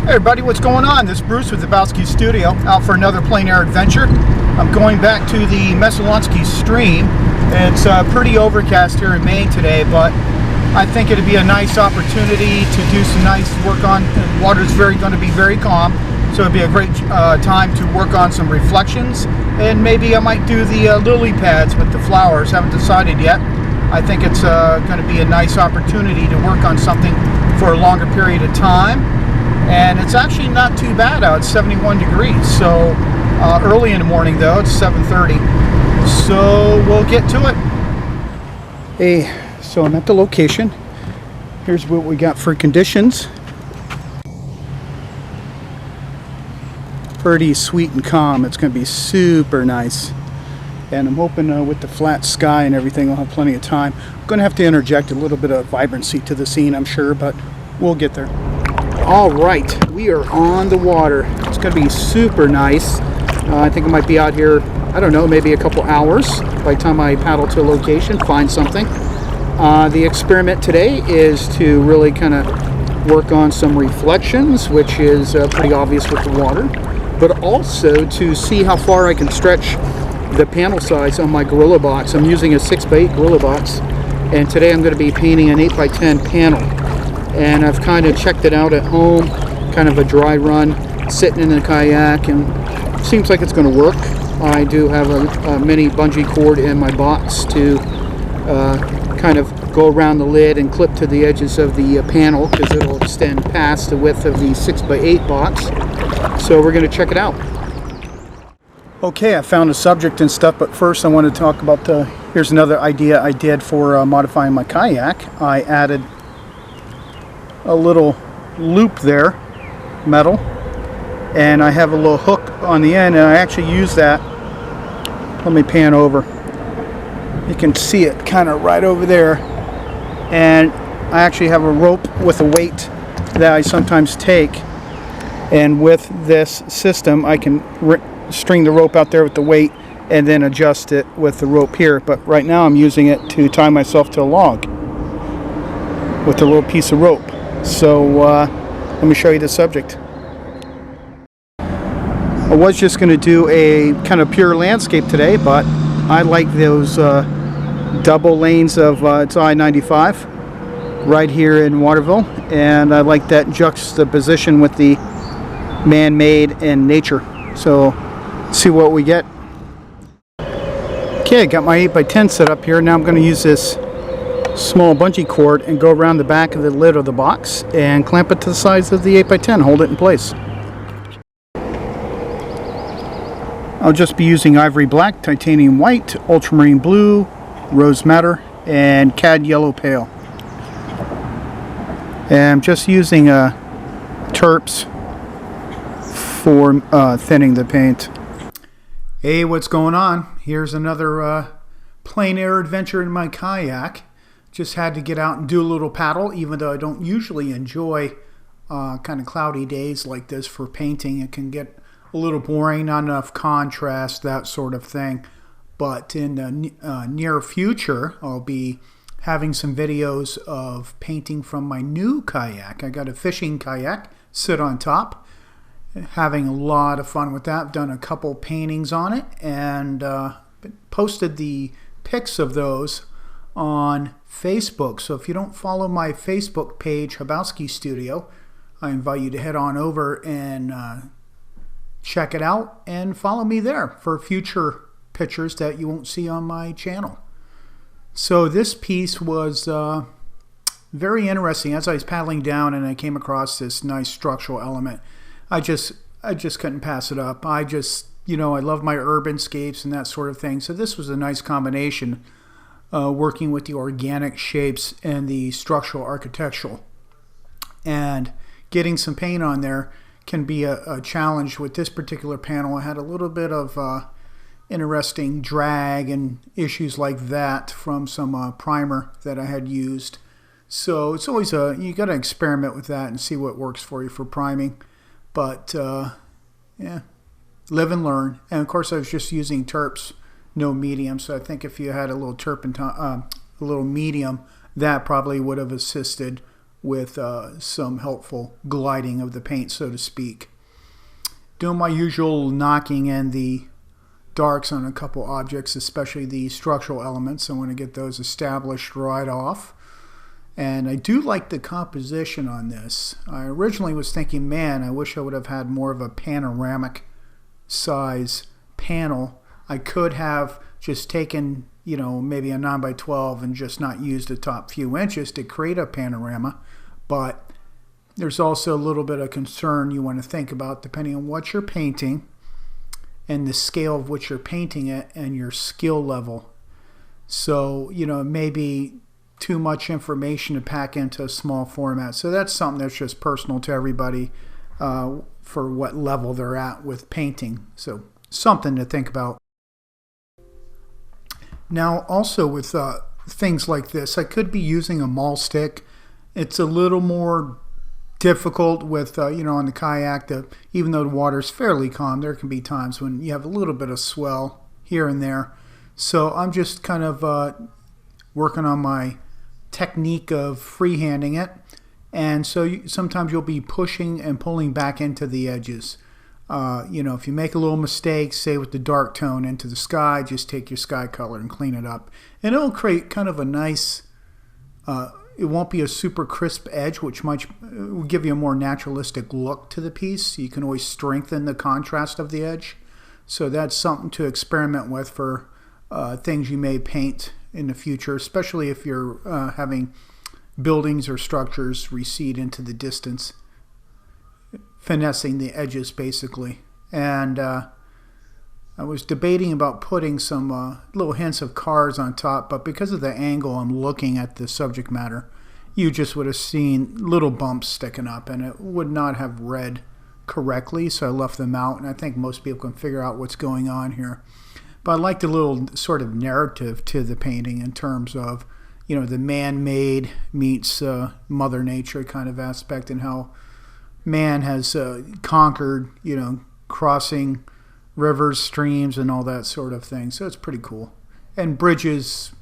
Hey everybody, what's going on? This is Bruce with Habowskistudio, out for another plein air adventure. I'm going back to the Messalonski stream. It's pretty overcast here in Maine today, but I think it'd be a nice opportunity to do some nice work on. The water's going to be very calm, so it'd be a great time to work on some reflections, and maybe I might do the lily pads with the flowers. Haven't decided yet. I think it's going to be a nice opportunity to work on something for a longer period of time. And it's actually not too bad out. It's 71 degrees. So early in the morning though, it's 7:30. So we'll get to it. Hey, so I'm at the location. Here's what we got for conditions. Pretty sweet and calm. It's going to be super nice. And I'm hoping with the flat sky and everything, I'll have plenty of time. I'm going to have to interject a little bit of vibrancy to the scene, I'm sure, but we'll get there. All right, we are on the water. It's going to be super nice. I think I might be out here, I don't know, maybe a couple hours by the time I paddle to a location, find something. The experiment today is to really kind of work on some reflections, which is pretty obvious with the water, but also to see how far I can stretch the panel size on my Gorilla box. I'm using a 6x8 Gorilla box, and today I'm going to be painting an 8x10 panel. And I've kind of checked it out at home, kind of a dry run, sitting in the kayak, and it seems like it's going to work. I do have a mini bungee cord in my box to kind of go around the lid and clip to the edges of the panel, because it'll extend past the width of the 6x8 box. So we're going to check it out. Okay, I found a subject and stuff, but first I want to talk about here's another idea I did for modifying my kayak. I added a little loop there, metal, and I have a little hook on the end, and I actually use that. Let me pan over. You can see it kind of right over there, and I actually have a rope with a weight that I sometimes take, and with this system I can string the rope out there with the weight and then adjust it with the rope here. But right now I'm using it to tie myself to a log with a little piece of rope. So let me show you the subject. I was just going to do a kind of pure landscape today, but I like those double lanes of it's I-95 right here in Waterville, and I like that juxtaposition with the man-made and nature. So let's see what we get. Okay, I got my 8x10 set up here. Now I'm going to use this small bungee cord and go around the back of the lid of the box and clamp it to the sides of the 8x10, hold it in place. I'll just be using Ivory Black, Titanium White, Ultramarine Blue, Rose Madder, and Cad Yellow Pale. And I'm just using terps for thinning the paint. Hey, what's going on? Here's another plein air adventure in my kayak. Just had to get out and do a little paddle, even though I don't usually enjoy kind of cloudy days like this for painting. It can get a little boring, not enough contrast, that sort of thing. But in the near future, I'll be having some videos of painting from my new kayak. I got a fishing kayak, sit on top, having a lot of fun with that. I've done a couple paintings on it, and posted the pics of those on Facebook. So if you don't follow my Facebook page, Habowskistudio, I invite you to head on over and check it out and follow me there for future pictures that you won't see on my channel. So this piece was very interesting. As I was paddling down and I came across this nice structural element, I just couldn't pass it up. I love my urbanscapes and that sort of thing. So this was a nice combination, working with the organic shapes and the structural architectural, and getting some paint on there can be a challenge with this particular panel. I had a little bit of interesting drag and issues like that from some primer that I had used. So it's always you got to experiment with that and see what works for you for priming. But yeah, live and learn. And of course I was just using terps, no medium. So I think if you had a little turpentine, a little medium, that probably would have assisted with some helpful gliding of the paint, so to speak. Doing my usual knocking in the darks on a couple objects, especially the structural elements. I want to get those established right off. And I do like the composition on this. I originally was thinking, man, I wish I would have had more of a panoramic size panel. I could have just taken, you know, maybe a 9x12 and just not used the top few inches to create a panorama. But there's also a little bit of concern you want to think about depending on what you're painting and the scale of which you're painting it and your skill level. So, you know, it may be too much information to pack into a small format. So that's something that's just personal to everybody for what level they're at with painting. So something to think about. Now also with things like this, I could be using a maul stick. It's a little more difficult with, you know, on the kayak, even though the water's fairly calm, there can be times when you have a little bit of swell here and there. So I'm just kind of working on my technique of freehanding it. And so sometimes you'll be pushing and pulling back into the edges. You know, if you make a little mistake, say with the dark tone into the sky, just take your sky color and clean it up. And it'll create kind of a nice, it won't be a super crisp edge, which will give you a more naturalistic look to the piece. You can always strengthen the contrast of the edge. So that's something to experiment with for things you may paint in the future, especially if you're having buildings or structures recede into the distance. Finessing the edges, basically. And I was debating about putting some little hints of cars on top, but because of the angle I'm looking at the subject matter, you just would have seen little bumps sticking up, and it would not have read correctly, so I left them out, and I think most people can figure out what's going on here. But I liked a little sort of narrative to the painting in terms of, you know, the man-made meets Mother Nature kind of aspect, and how man has conquered, you know, crossing rivers, streams, and all that sort of thing. So it's pretty cool. And bridges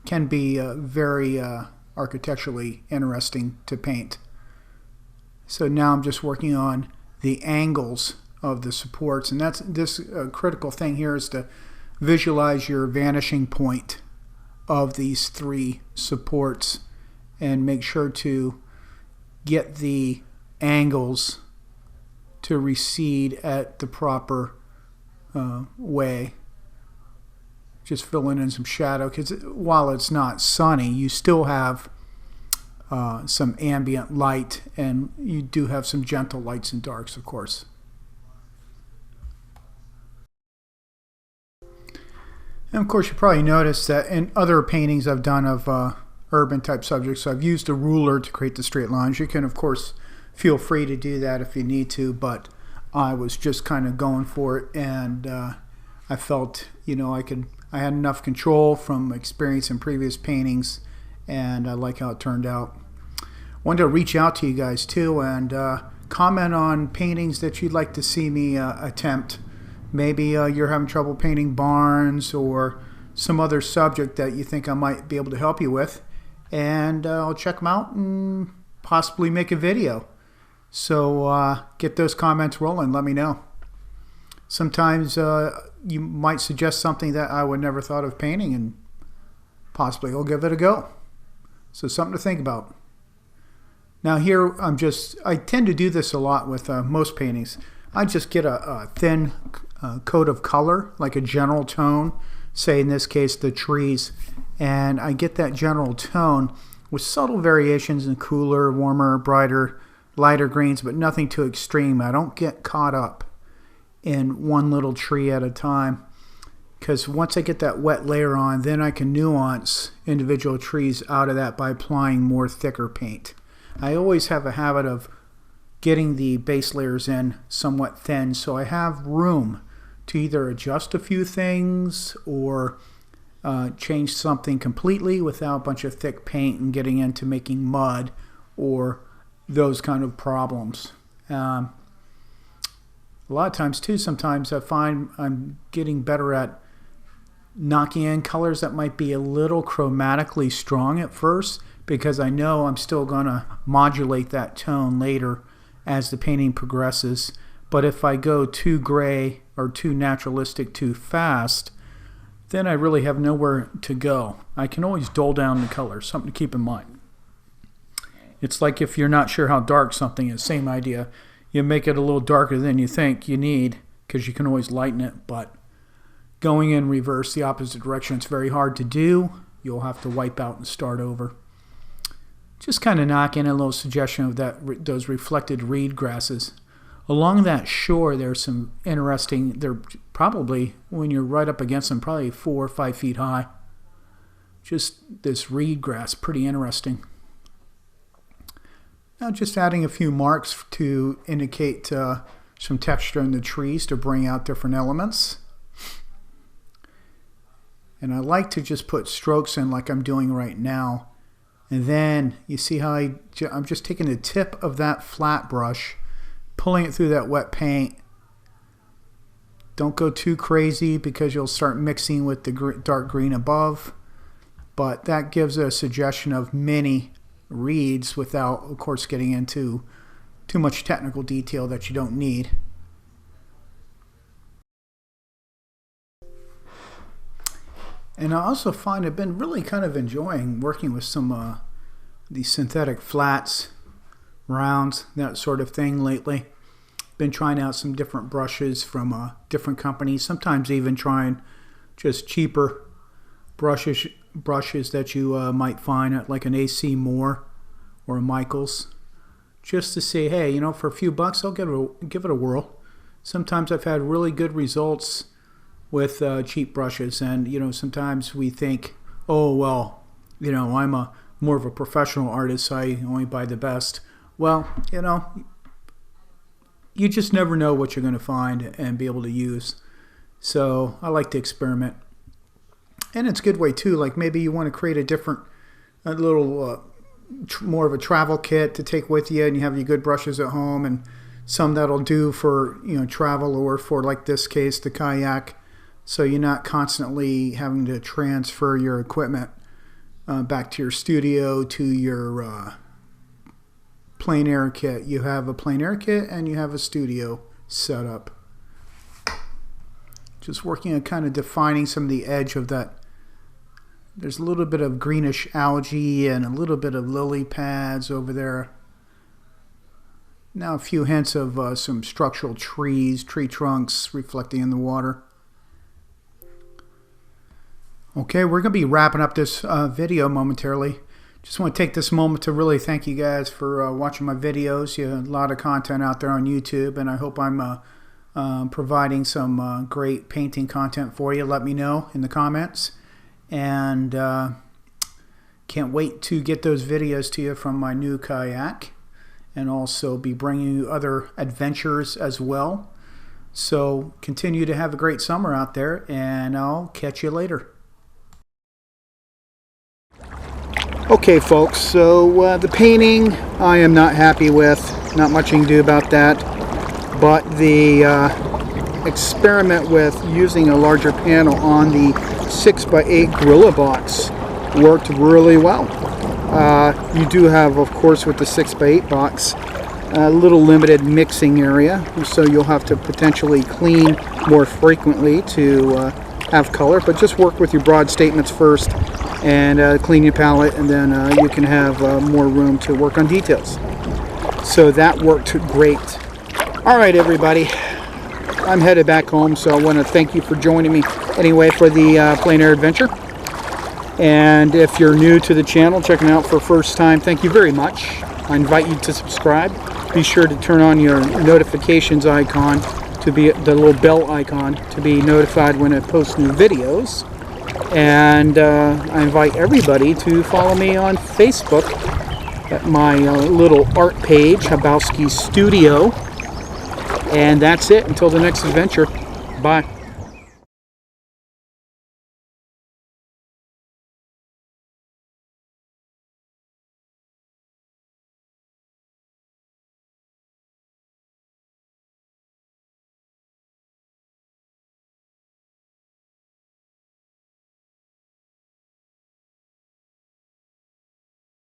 can be very architecturally interesting to paint. So now I'm just working on the angles of the supports, and that's this critical thing here is to visualize your vanishing point of these three supports and make sure to get the angles to recede at the proper way. Just filling in some shadow, because while it's not sunny, you still have some ambient light, and you do have some gentle lights and darks, of course. And of course, you probably noticed that in other paintings I've done of urban type subjects, so I've used a ruler to create the straight lines. You can, of course, feel free to do that if you need to, but I was just kind of going for it, and I felt, you know, I had enough control from experience in previous paintings, and I like how it turned out. Wanted to reach out to you guys too and comment on paintings that you'd like to see me attempt. Maybe you're having trouble painting barns or some other subject that you think I might be able to help you with, and I'll check them out and possibly make a video. So get those comments rolling. Let me know. Sometimes you might suggest something that I would never thought of painting, and possibly I'll give it a go. So something to think about. Now here I tend to do this a lot with most paintings. I just get a thin coat of color, like a general tone, say in this case the trees, and I get that general tone with subtle variations in cooler, warmer, brighter, lighter greens, but nothing too extreme. I don't get caught up in one little tree at a time, because once I get that wet layer on, then I can nuance individual trees out of that by applying more thicker paint. I always have a habit of getting the base layers in somewhat thin, so I have room to either adjust a few things or change something completely without a bunch of thick paint and getting into making mud or those kind of problems. A lot of times too, sometimes I find I'm getting better at knocking in colors that might be a little chromatically strong at first, because I know I'm still going to modulate that tone later as the painting progresses. But if I go too gray or too naturalistic too fast, then I really have nowhere to go. I can always dull down the colors, something to keep in mind. It's like if you're not sure how dark something is, same idea. You make it a little darker than you think you need, because you can always lighten it, but going in reverse, the opposite direction, it's very hard to do. You'll have to wipe out and start over. Just kind of knock in a little suggestion of those reflected reed grasses. Along that shore, there's some interesting, they're probably, when you're right up against them, probably 4 or 5 feet high. Just this reed grass, pretty interesting. Now just adding a few marks to indicate some texture in the trees to bring out different elements. And I like to just put strokes in like I'm doing right now. And then you see how I'm just taking the tip of that flat brush, pulling it through that wet paint. Don't go too crazy because you'll start mixing with the dark green above. But that gives a suggestion of mini reeds without, of course, getting into too much technical detail that you don't need. And I also find I've been really kind of enjoying working with some these synthetic flats, rounds, that sort of thing lately. Been trying out some different brushes from different companies, sometimes even trying just cheaper brushes that you might find at like an AC Moore or a Michaels, just to say, hey, you know, for a few bucks I'll give it a whirl. Sometimes I've had really good results with cheap brushes, and you know, sometimes we think, oh well, you know, I'm more of a professional artist, so I only buy the best. Well, you know, you just never know what you're going to find and be able to use. So I like to experiment, and it's a good way too. Like maybe you want to create a little more of a travel kit to take with you, and you have your good brushes at home, and some that'll do for, you know, travel, or for, like this case, the kayak. So you're not constantly having to transfer your equipment back to your studio, to your plein air kit. You have a plein air kit and you have a studio set up. Just working on kind of defining some of the edge of that. There's a little bit of greenish algae and a little bit of lily pads over there. Now a few hints of some structural trees, tree trunks reflecting in the water. Okay, we're going to be wrapping up this video momentarily. Just want to take this moment to really thank you guys for watching my videos. You have a lot of content out there on YouTube, and I hope I'm providing some great painting content for you. Let me know in the comments. And can't wait to get those videos to you from my new kayak, and also be bringing you other adventures as well. So continue to have a great summer out there, and I'll catch you later. Okay folks, so the painting I am not happy with, not much you can do about that, but the experiment with using a larger panel on the 6x8 Gorilla box worked really well. You do have, of course, with the 6x8 box, a little limited mixing area, so you'll have to potentially clean more frequently to have color, but just work with your broad statements first and clean your palette, and then you can have more room to work on details. So that worked great. Alright everybody, I'm headed back home, so I want to thank you for joining me anyway for the plein air adventure. And if you're new to the channel, checking out for first time, thank you very much. I invite you to subscribe. Be sure to turn on your notifications icon, to be the little bell icon, to be notified when I post new videos. And I invite everybody to follow me on Facebook at my little art page, Habowskistudio. And that's it until the next adventure. Bye.